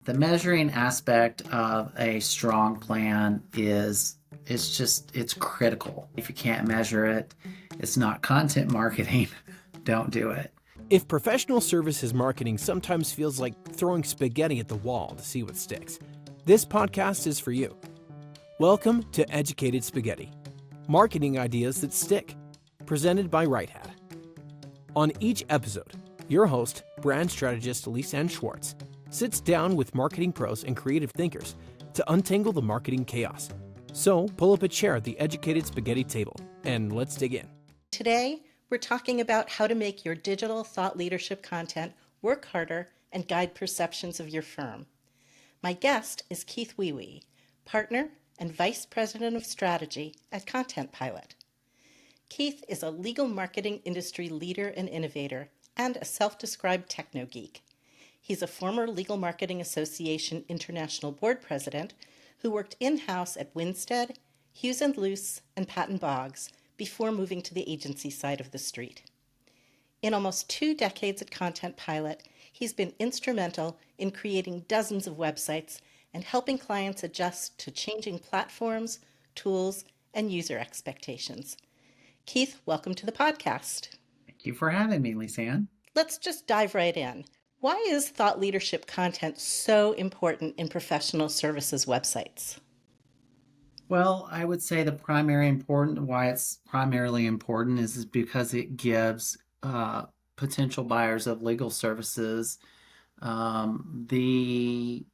The measuring aspect of a strong plan it's critical. If you can't measure it, it's not content marketing. Don't do it. If professional services marketing sometimes feels like throwing spaghetti at the wall to see what sticks, this podcast is for you. Welcome to Educated Spaghetti, marketing ideas that stick, presented by Right Hat. On each episode, your host, brand strategist Lise Anne Schwartz, sits down with marketing pros and creative thinkers to untangle the marketing chaos. So pull up a chair at the Educated Spaghetti table and let's dig in. Today, we're talking about how to make your digital thought leadership content work harder and guide perceptions of your firm. My guest is Keith Wewe, partner and vice president of strategy at Content Pilot. Keith is a legal marketing industry leader and innovator and a self-described techno geek. He's a former Legal Marketing Association International Board President who worked in-house at Winstead, Hughes & Luce, and Patton Boggs before moving to the agency side of the street. In almost 2 decades at Content Pilot, he's been instrumental in creating dozens of websites and helping clients adjust to changing platforms, tools, and user expectations. Keith, welcome to the podcast. Thank you for having me, Lise Anne. Let's just dive right in. Why is thought leadership content so important in professional services websites? Well, I would say why it's primarily important is because it gives potential buyers of legal services the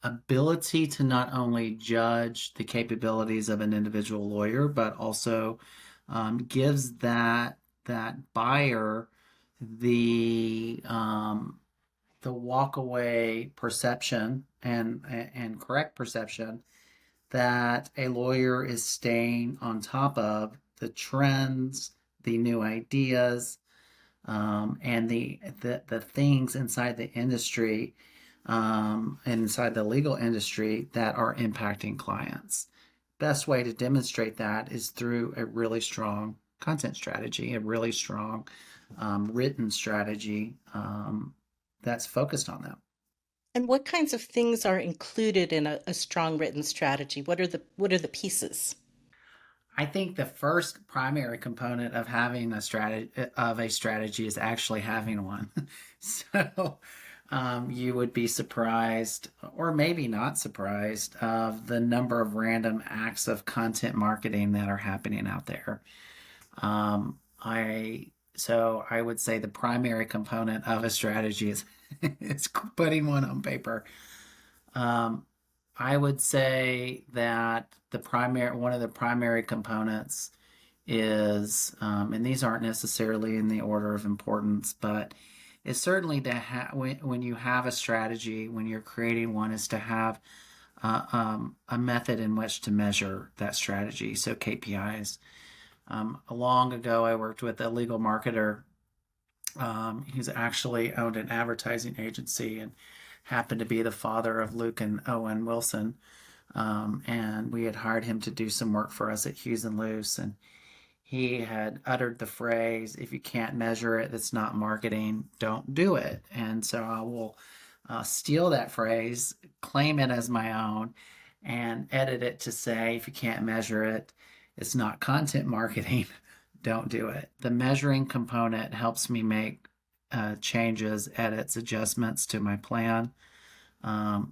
ability to not only judge the capabilities of an individual lawyer, but also gives that buyer the walk-away perception and correct perception that a lawyer is staying on top of the trends, the new ideas, and the things inside the industry, inside the legal industry that are impacting clients. Best way to demonstrate that is through a really strong content strategy, a really strong written strategy that's focused on them. And what kinds of things are included in a strong written strategy? What are the pieces? I think the first primary component of having a strategy is actually having one. So you would be surprised, or maybe not surprised, of the number of random acts of content marketing that are happening out there. So I would say the primary component of a strategy is is putting one on paper. I would say that one of the primary components is, and these aren't necessarily in the order of importance, but it's certainly when you have a strategy, when you're creating one, is to have a method in which to measure that strategy. So KPIs. Long ago, I worked with a legal marketer. He's actually owned an advertising agency and happened to be the father of Luke and Owen Wilson. And we had hired him to do some work for us at Hughes & Luce. And he had uttered the phrase, if you can't measure it, it's not marketing, don't do it. And so I will steal that phrase, claim it as my own, and edit it to say, if you can't measure it, it's not content marketing, don't do it. The measuring component helps me make changes, edits, adjustments to my plan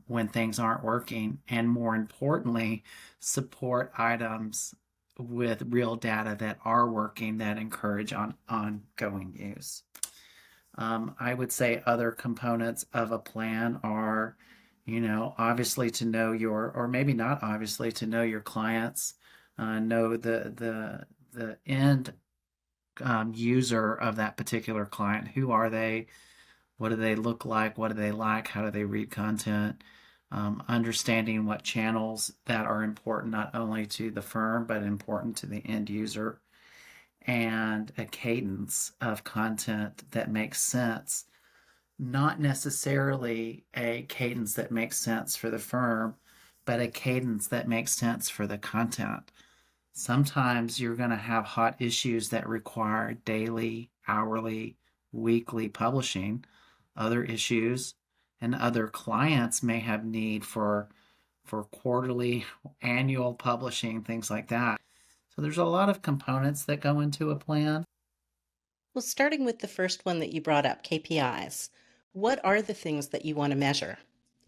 when things aren't working, and more importantly, support items with real data that are working that encourage ongoing use. I would say other components of a plan are, obviously to know or maybe not obviously, to know your clients, know the end user of that particular client. Who are they? What do they look like? What do they like? How do they read content? Understanding what channels that are important not only to the firm but important to the end user, and a cadence of content that makes sense. Not necessarily a cadence that makes sense for the firm, but a cadence that makes sense for the content. Sometimes you're going to have hot issues that require daily, hourly, weekly publishing. Other issues and other clients may have need for quarterly, annual publishing, things like that. So there's a lot of components that go into a plan. Well, starting with the first one that you brought up, KPIs, what are the things that you want to measure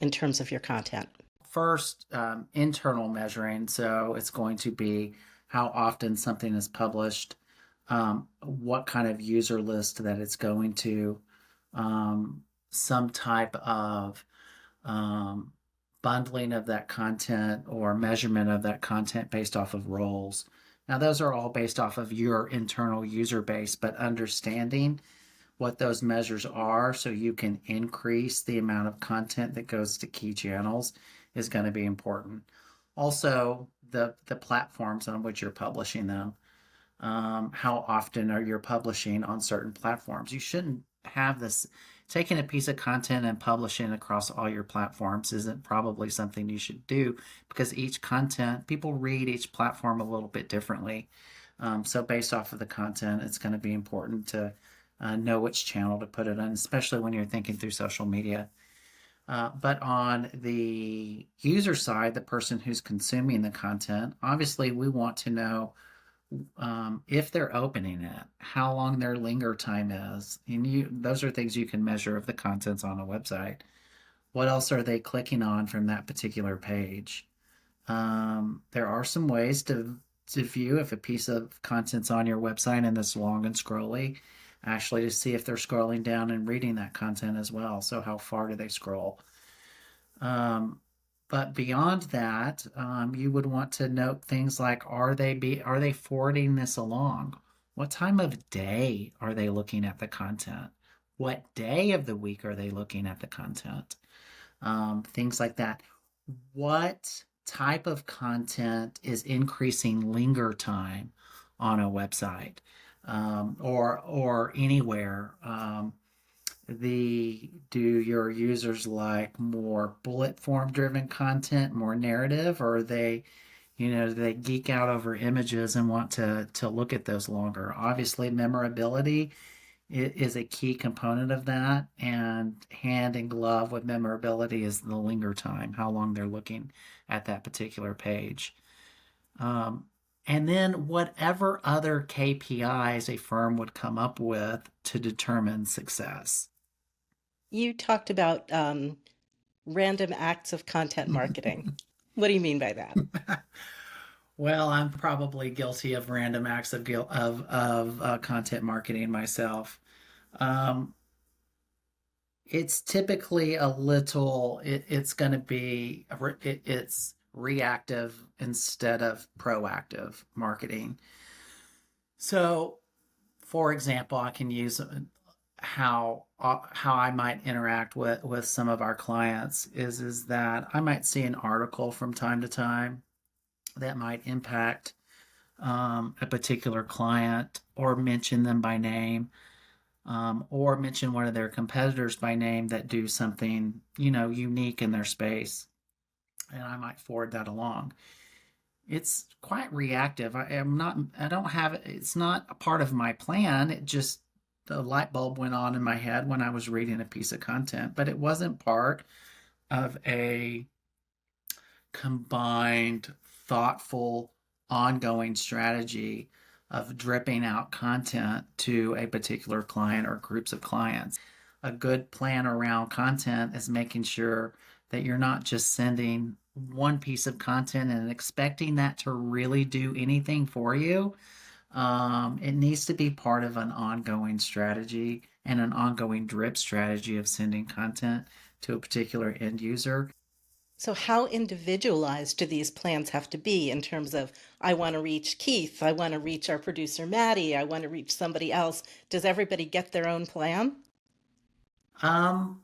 in terms of your content? First, internal measuring. So it's going to be how often something is published, what kind of user list that it's going to, some type of um, bundling of that content or measurement of that content based off of roles. Now, those are all based off of your internal user base, but understanding what those measures are so you can increase the amount of content that goes to key channels is going to be important. Also, the platforms on which you're publishing them. How often are you publishing on certain platforms? You shouldn't have this taking a piece of content and publishing across all your platforms isn't probably something you should do because each content people read each platform a little bit differently. So based off of the content, it's going to be important to know which channel to put it on, especially when you're thinking through social media. But on the user side, the person who's consuming the content, obviously we want to know if they're opening it, how long their linger time is, and those are things you can measure if the content's on a website. What else are they clicking on from that particular page? There are some ways to view if a piece of content's on your website and it's long and scrolly, actually to see if they're scrolling down and reading that content as well. So how far do they scroll? Um, but beyond that, you would want to note things like are they forwarding this along? What time of day are they looking at the content? What day of the week are they looking at the content? Things like that. What type of content is increasing linger time on a website or anywhere? Do your users like more bullet form driven content, more narrative, or are they, do they geek out over images and want to look at those longer? Obviously, memorability is a key component of that, and hand in glove with memorability is the linger time, how long they're looking at that particular page. Um, and then whatever other KPIs a firm would come up with to determine success. You talked about random acts of content marketing. What do you mean by that? Well, I'm probably guilty of random acts of content marketing myself. Um, it's typically it's going to be it's reactive instead of proactive marketing. So, for example, I can use how I might interact with some of our clients is that I might see an article from time to time that might impact a particular client or mention them by name, or mention one of their competitors by name that do something unique in their space, and I might forward that along. It's quite reactive. I don't have it's not a part of my plan. It just the light bulb went on in my head when I was reading a piece of content, but it wasn't part of a combined, thoughtful, ongoing strategy of dripping out content to a particular client or groups of clients. A good plan around content is making sure that you're not just sending one piece of content and expecting that to really do anything for you. It needs to be part of an ongoing strategy and an ongoing drip strategy of sending content to a particular end user. So, how individualized do these plans have to be in terms of, I want to reach Keith, I want to reach our producer Maddie, I want to reach somebody else? Does everybody get their own plan? Um,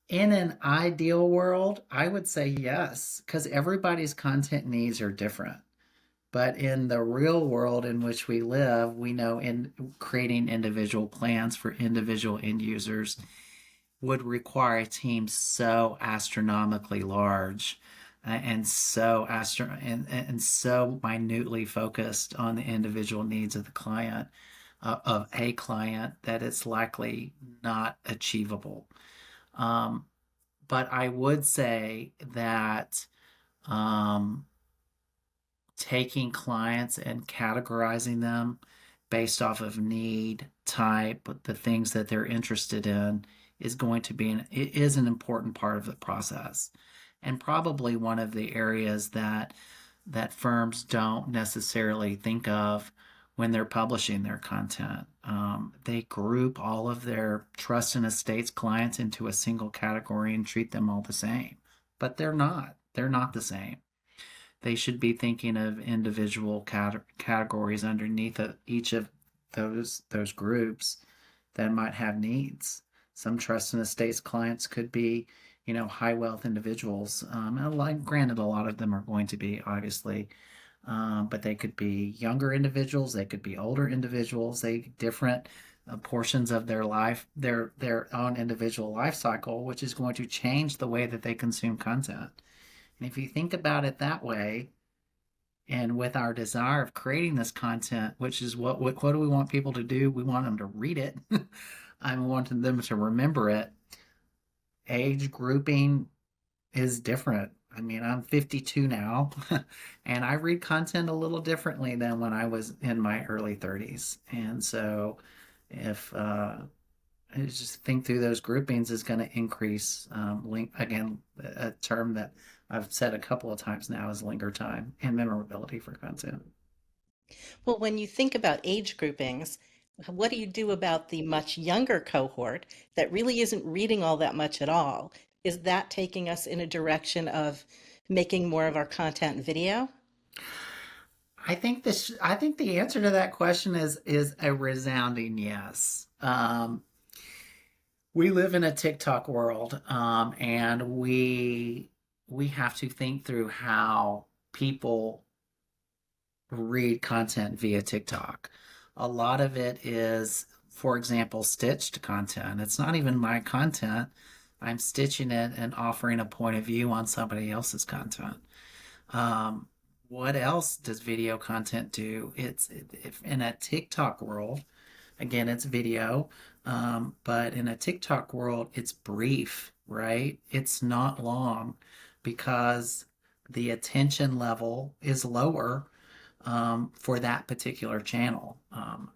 in an ideal world, I would say yes, because everybody's content needs are different. But in the real world in which we live, we know in creating individual plans for individual end users would require a team so astronomically large and so minutely focused on the individual needs of the client of a client that it's likely not achievable. Um, but I would say that um, taking clients and categorizing them based off of need, type, the things that they're interested in is going to be it is an important part of the process, and probably one of the areas that firms don't necessarily think of when they're publishing their content. They group all of their trust and estates clients into a single category and treat them all the same, but they're not. They're not the same. They should be thinking of individual categories underneath each of those groups that might have needs. Some trust and estates clients could be, high wealth individuals. And like, granted, a lot of them are going to be obviously, but they could be younger individuals. They could be older individuals. They different portions of their life, their own individual life cycle, which is going to change the way that they consume content. And if you think about it that way, and with our desire of creating this content, which is what do we want people to do? We want them to read it. I want them to remember it. Age grouping is different. I mean, I'm 52 now, and I read content a little differently than when I was in my early 30s. And so, if I just think through those groupings is going to increase link again, a term that I've said a couple of times now is linger time and memorability for content. Well, when you think about age groupings, what do you do about the much younger cohort that really isn't reading all that much at all? Is that taking us in a direction of making more of our content video? I think the answer to that question is a resounding yes. We live in a TikTok world, and we have to think through how people read content via TikTok. A lot of it is, for example, stitched content. It's not even my content. I'm stitching it and offering a point of view on somebody else's content. Um, what else does video content do? If in a TikTok world, again, it's video, but in a TikTok world, it's brief, right? It's not long because the attention level is lower for that particular channel.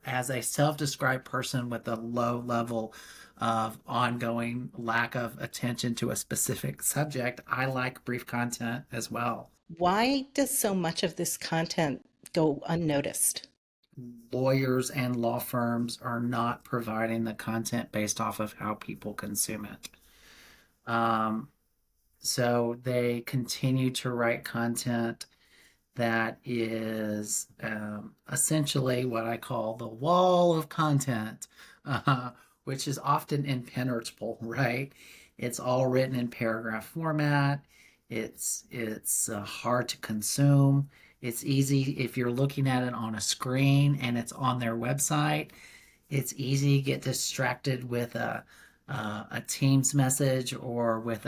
As a self described person with a low level of ongoing lack of attention to a specific subject, I like brief content as well. Why does so much of this content go unnoticed? Lawyers and law firms are not providing the content based off of how people consume it. Um, so they continue to write content that is essentially what I call the wall of content, uh, which is often impenetrable, right? It's all written in paragraph format. It's hard to consume. It's easy if you're looking at it on a screen and it's on their website. It's easy to get distracted with a Teams message or with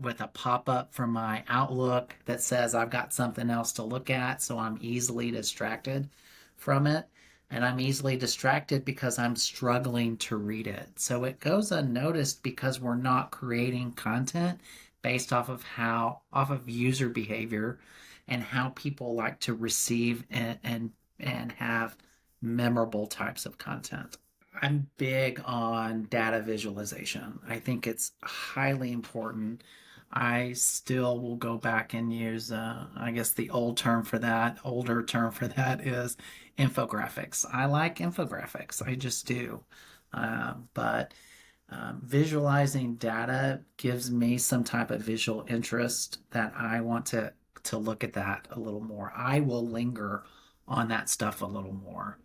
with a pop up from my Outlook that says I've got something else to look at, so I'm easily distracted from it. And I'm easily distracted because I'm struggling to read it. So it goes unnoticed because we're not creating content based off of user behavior and how people like to receive and have memorable types of content. I'm big on data visualization. I think it's highly important. I still will go back and use, I guess the older term for that is infographics. I like infographics. I just do. But visualizing data gives me some type of visual interest that I want to look at that a little more. I will linger on that stuff a little more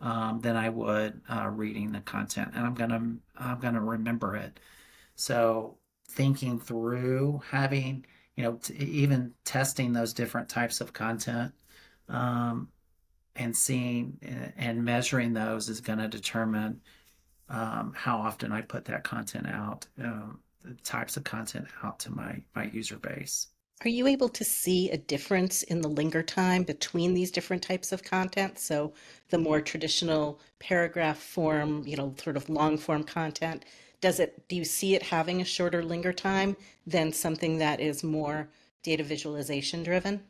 than I would reading the content, and I'm gonna remember it. So thinking through having even testing those different types of content um, and seeing and measuring those is going to determine how often I put that content out, the types of content out to my user base. Are you able to see a difference in the linger time between these different types of content? So the more traditional paragraph form, sort of long form content, Do you see it having a shorter linger time than something that is more data visualization driven?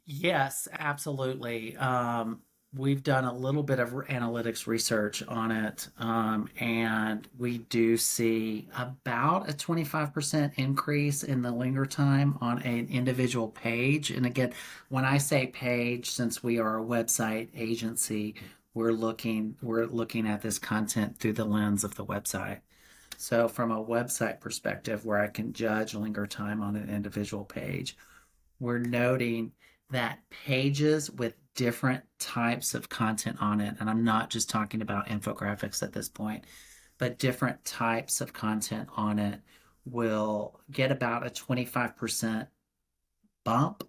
Yes, absolutely. We've done a little bit of analytics research on it, and we do see about a 25% increase in the linger time on an individual page. And again, when I say page, since we are a website agency, we're looking at this content through the lens of the website. So from a website perspective, where I can judge linger time on an individual page, we're noting that pages with different types of content on it, and I'm not just talking about infographics at this point, but different types of content on it will get about a 25% bump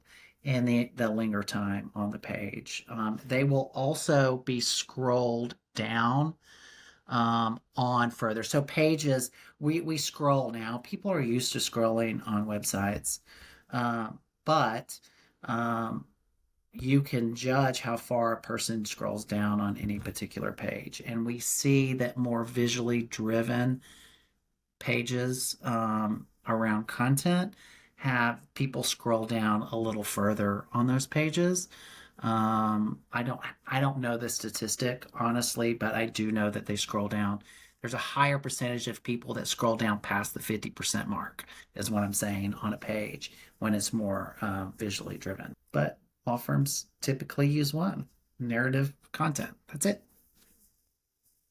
in the linger time on the page. They will also be scrolled down on further. So pages, we scroll now. People are used to scrolling on websites, but um, you can judge how far a person scrolls down on any particular page. And we see that more visually driven pages around content have people scroll down a little further on those pages. I don't know the statistic honestly, but I do know that they scroll down. There's a higher percentage of people that scroll down past the 50% mark, is what I'm saying, on a page when it's more visually driven. But law firms typically use one narrative content. That's it.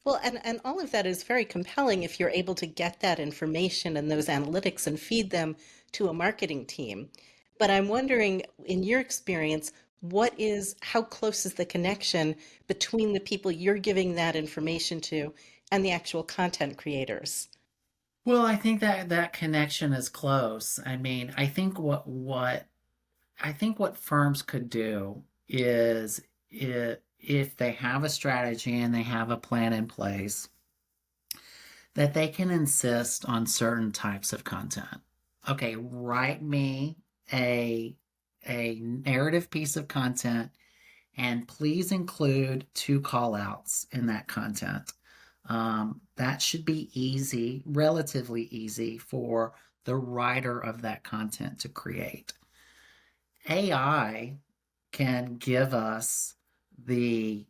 Well, and all of that is very compelling if you're able to get that information and those analytics and feed them to a marketing team. But I'm wondering, in your experience, how close is the connection between the people you're giving that information to and the actual content creators? Well, I think that that connection is close. I mean, I think what firms could do is, if they have a strategy and they have a plan in place, that they can insist on certain types of content. Okay, write me a a narrative piece of content, and please include two call outs in that content. That should be easy, relatively easy for the writer of that content to create. AI can give us the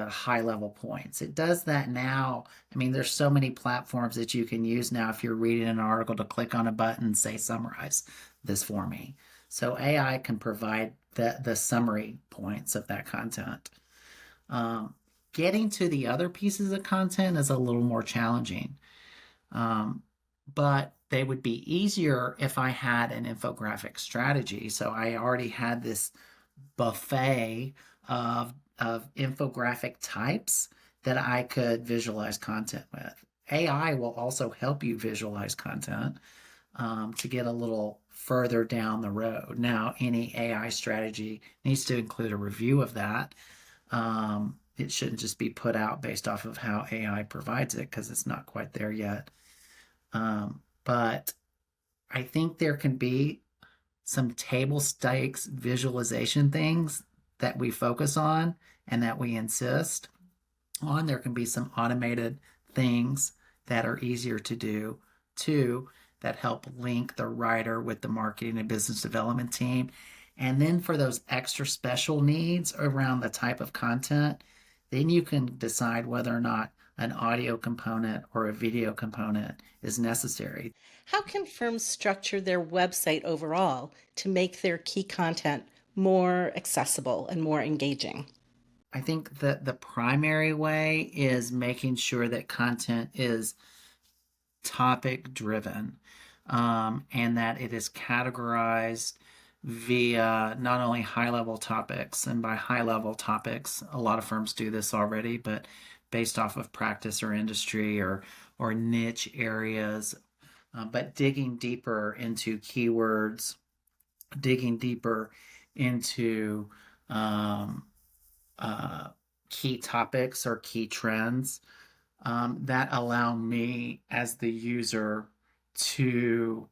high level points. It does that now. I mean, there's so many platforms that you can use now if you're reading an article to click on a button and say summarize this for me. So AI can provide the summary points of that content. Um, Getting to the other pieces of content is a little more challenging. Um, but they would be easier if I had an infographic strategy. So I already had this buffet of infographic types that I could visualize content with. AI will also help you visualize content to get a little further down the road. Now, any AI strategy needs to include a review of that. It shouldn't just be put out based off of how AI provides it, because it's not quite there yet. But I think there can be some table stakes visualization things that we focus on and that we insist on. There can be some automated things that are easier to do too, that help link the writer with the marketing and business development team. And then for those extra special needs around the type of content, then you can decide whether or not an audio component or a video component is necessary. How can firms structure their website overall to make their key content more accessible and more engaging? I think that the primary way is making sure that content is topic driven, and that it is categorized via not only high level topics, and by high level topics, a lot of firms do this already, but based off of practice or industry or niche areas, but digging deeper into keywords, digging deeper into um, uh, key topics or key trends that allow me as the user to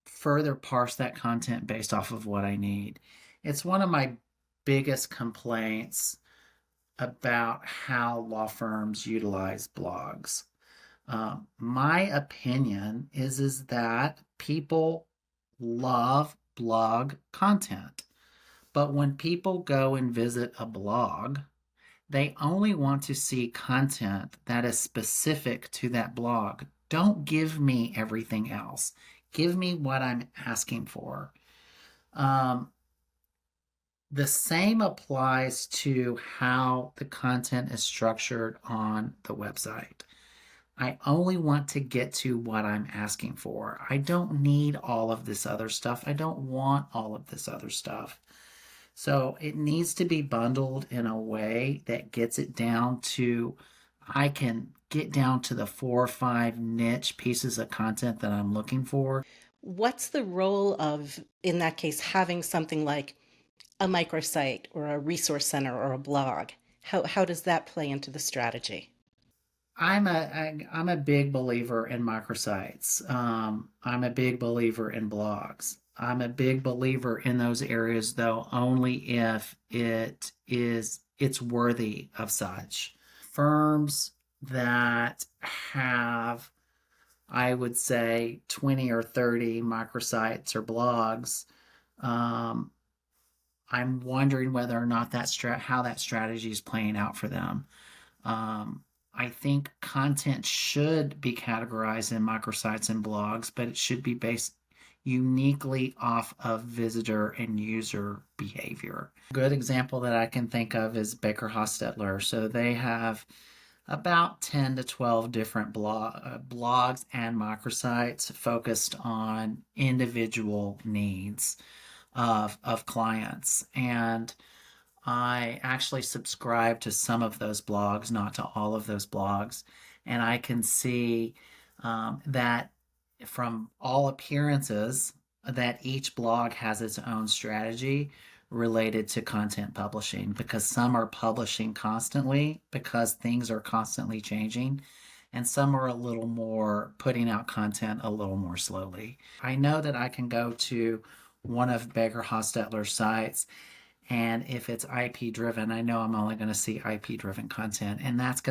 further parse that content based off of what I need. It's one of my biggest complaints about how law firms utilize blogs. My opinion is that people love blog content, but when people go and visit a blog, they only want to see content that is specific to that blog. Don't give me everything else. Give me what I'm asking for. Um, the same applies to how the content is structured on the website. I only want to get to what I'm asking for. I don't need all of this other stuff. I don't want all of this other stuff. So it needs to be bundled in a way that gets it down to, I can get down to the 4 or 5 niche pieces of content that I'm looking for. What's the role of, in that case, having something like a microsite or a resource center or a blog? How does that play into the strategy? I'm a big believer in microsites. I'm a big believer in blogs. I'm a big believer in those areas though only if it's worthy of such. Firms that have, I would say, 20 or 30 microsites or blogs, um, I'm wondering whether or not how that strategy is playing out for them. Um, I think content should be categorized in microsites and blogs, but it should be based uniquely off of visitor and user behavior. A good example that I can think of is Baker Hostetler. So they have about 10 to 12 different blogs and microsites focused on individual needs of clients. And I actually subscribe to some of those blogs, not to all of those blogs. And I can see that from all appearances, that each blog has its own strategy related to content publishing because some are publishing constantly because things are constantly changing and some are a little more putting out content a little more slowly. I know that I can go to one of Baker Hostetler's sites, and if it's IP driven, I know I'm only going to see IP driven content. And that's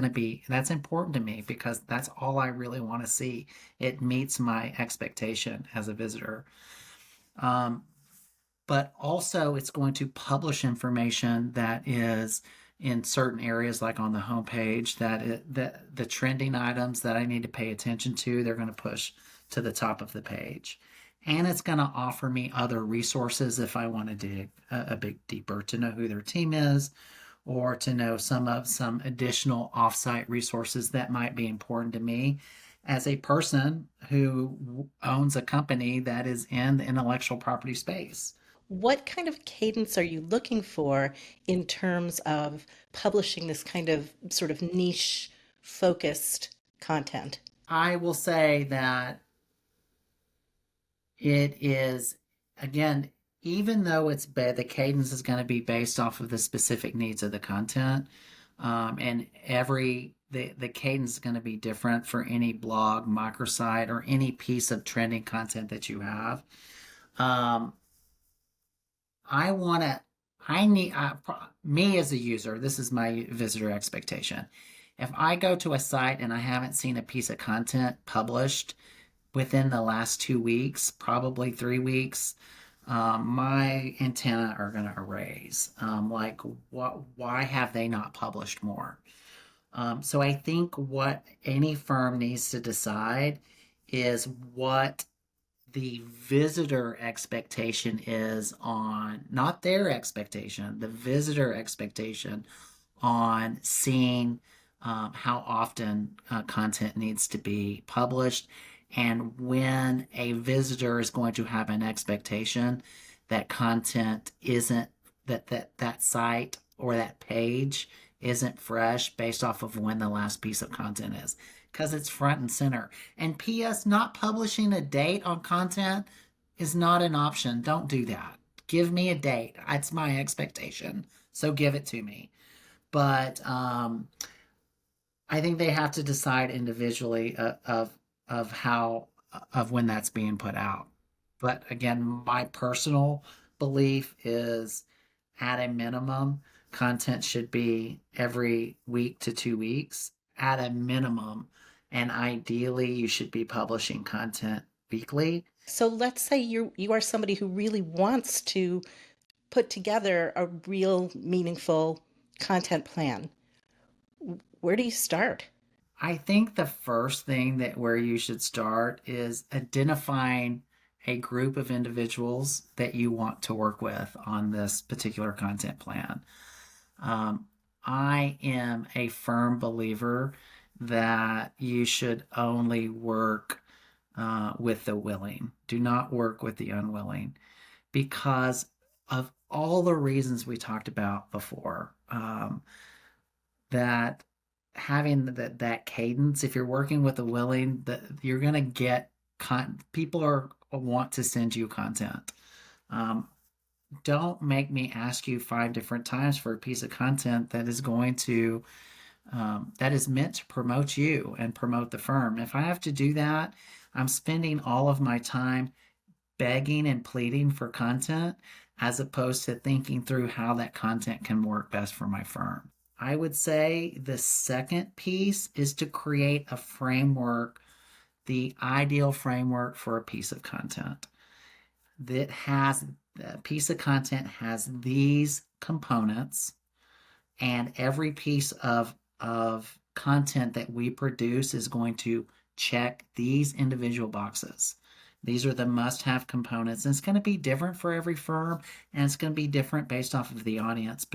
important to me because that's all I really want to see. It meets my expectation as a visitor. Um, but also, it's going to publish information that is in certain areas, like on the homepage, that the trending items that I need to pay attention to, they're going to push to the top of the page. And it's going to offer me other resources if I want to dig a bit deeper to know who their team is or to know some additional offsite resources that might be important to me as a person who owns a company that is in the intellectual property space. What kind of cadence are you looking for in terms of publishing this kind of sort of niche focused content? I will say that it is, again, even though the cadence is going to be based off of the specific needs of the content, and the cadence is going to be different for any blog, microsite, or any piece of trending content that you have. Um, I want to, I need, me as a user, this is my visitor expectation. If I go to a site and I haven't seen a piece of content published within the last 2 weeks, probably 3 weeks, my antenna are going to raise. Like, why have they not published more? So I think what any firm needs to decide is what the visitor expectation is on, not their expectation, the visitor expectation on seeing how often content needs to be published and when a visitor is going to have an expectation that content isn't that site or that page isn't fresh based off of when the last piece of content is because it's front and center. And PS, not publishing a date on content is not an option. Don't do that. Give me a date. That's my expectation. So give it to me. But I think they have to decide individually of how of when that's being put out. But again, my personal belief is at a minimum, content should be every week to 2 weeks at a minimum. And ideally, you should be publishing content weekly. So let's say you are somebody who really wants to put together a real meaningful content plan. Where do you start? I think the first thing that where you should start is identifying a group of individuals that you want to work with on this particular content plan. Um, I am a firm believer that you should only work with the willing. Do not work with the unwilling because of all the reasons we talked about before. That having that cadence, if you're working with the willing, that you're gonna get people are want to send you content. Um, don't make me ask you 5 different times for a piece of content that is going to that is meant to promote you and promote the firm. If I have to do that, I'm spending all of my time begging and pleading for content as opposed to thinking through how that content can work best for my firm. I would say the second piece is to create a framework, the ideal framework for a piece of content that has a piece of content has these components, and every piece of content that we produce is going to check these individual boxes. These are the must-have components, and it's going to be different for every firm, and it's going to be different based off of the audience,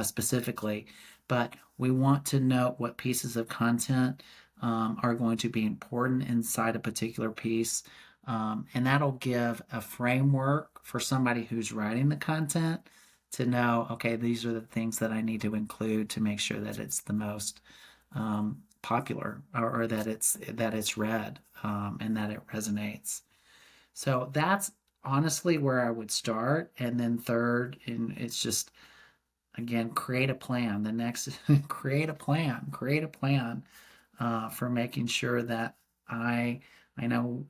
specifically. But we want to know what pieces of content are going to be important inside a particular piece, and that'll give a framework for somebody who's writing the content to know, okay, these are the things that I need to include to make sure that it's the most popular, or that it's read, and that it resonates. So that's honestly where I would start. And then third, and it's just again, create a plan. The next, create a plan for making sure that I know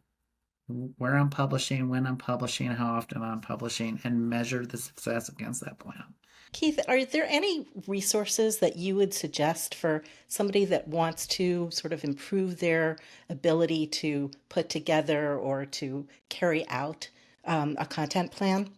where I'm publishing, when I'm publishing, how often I'm publishing, and measure the success against that plan. Keith, are there any resources that you would suggest for somebody that wants to sort of improve their ability to put together or to carry out a content plan?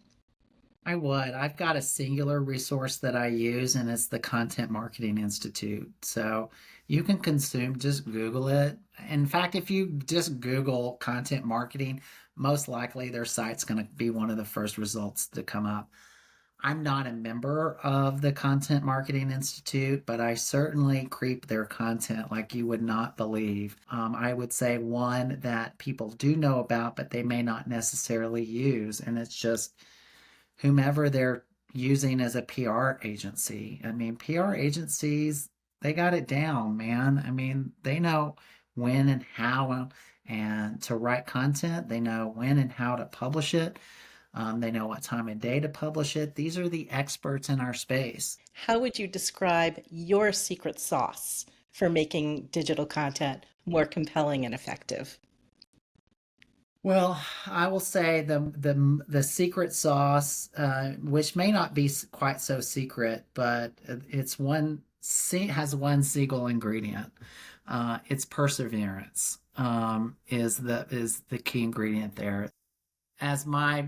I would. I've got a singular resource that I use, and it's the Content Marketing Institute. So you can just Google it. In fact, if you just Google content marketing, most likely their site's going to be one of the first results to come up. I'm not a member of the Content Marketing Institute, but I certainly creep their content like you would not believe. I would say one that people do know about, but they may not necessarily use, and it's just whomever they're using as a PR agency. I mean, PR agencies, they got it down, man. I mean, they know when and how and to write content. They know when and how to publish it. They know what time of day to publish it. These are the experts in our space. How would you describe your secret sauce for making digital content more compelling and effective? Well, I will say the secret sauce, which may not be quite so secret, but it's has one single ingredient. It's perseverance. Is the key ingredient there. As my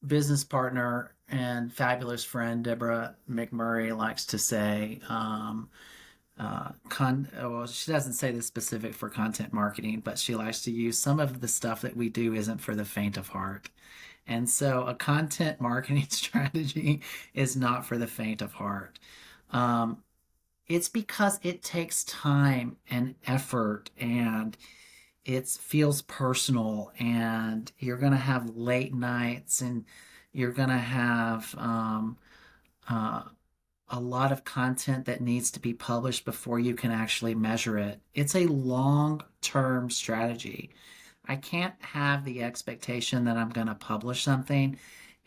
business partner and fabulous friend Deborah McMurray likes to say, well, she doesn't say the specific for content marketing, but she likes to use some of the stuff that we do isn't for the faint of heart. And so a content marketing strategy is not for the faint of heart. It's because it takes time and effort, and it feels personal, and you're going to have late nights, and you're going to have uh, a lot of content that needs to be published before you can actually measure it. It's a long-term strategy. I can't have the expectation that I'm going to publish something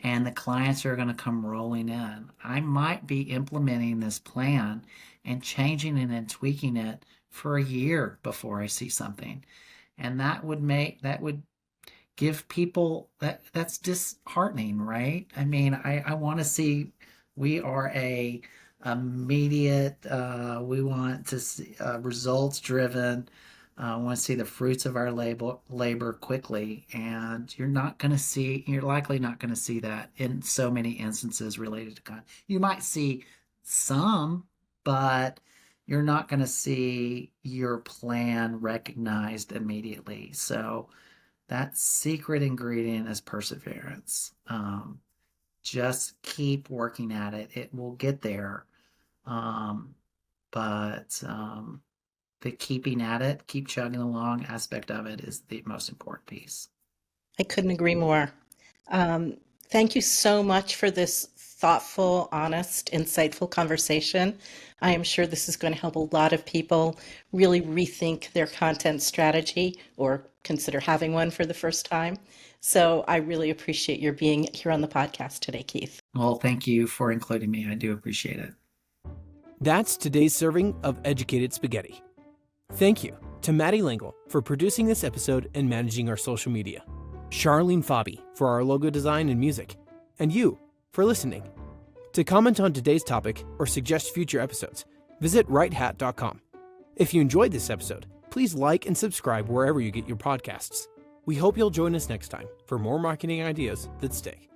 and the clients are going to come rolling in. I might be implementing this plan and changing it and tweaking it for a year before I see something. And that would give people that's disheartening, right? I mean, I want to see we are immediate, we want to see results driven want to see the fruits of our labor quickly, and you're likely not going to see that in so many instances related to content. You might see some, but you're not going to see your plan recognized immediately. So that secret ingredient is perseverance. Just keep working at it. It will get there. But the keeping at it, keep chugging along aspect of it is the most important piece. I couldn't agree more. Thank you so much for this thoughtful, honest, insightful conversation. I am sure this is going to help a lot of people really rethink their content strategy or consider having one for the first time. So I really appreciate your being here on the podcast today, Keith. Well, thank you for including me. I do appreciate it. That's today's serving of Educated Spaghetti. Thank you to Maddie Lingle for producing this episode and managing our social media, Charlene Fabi for our logo design and music, and you for listening. To comment on today's topic or suggest future episodes, visit righthat.com. If you enjoyed this episode, please like and subscribe wherever you get your podcasts. We hope you'll join us next time for more marketing ideas that stick.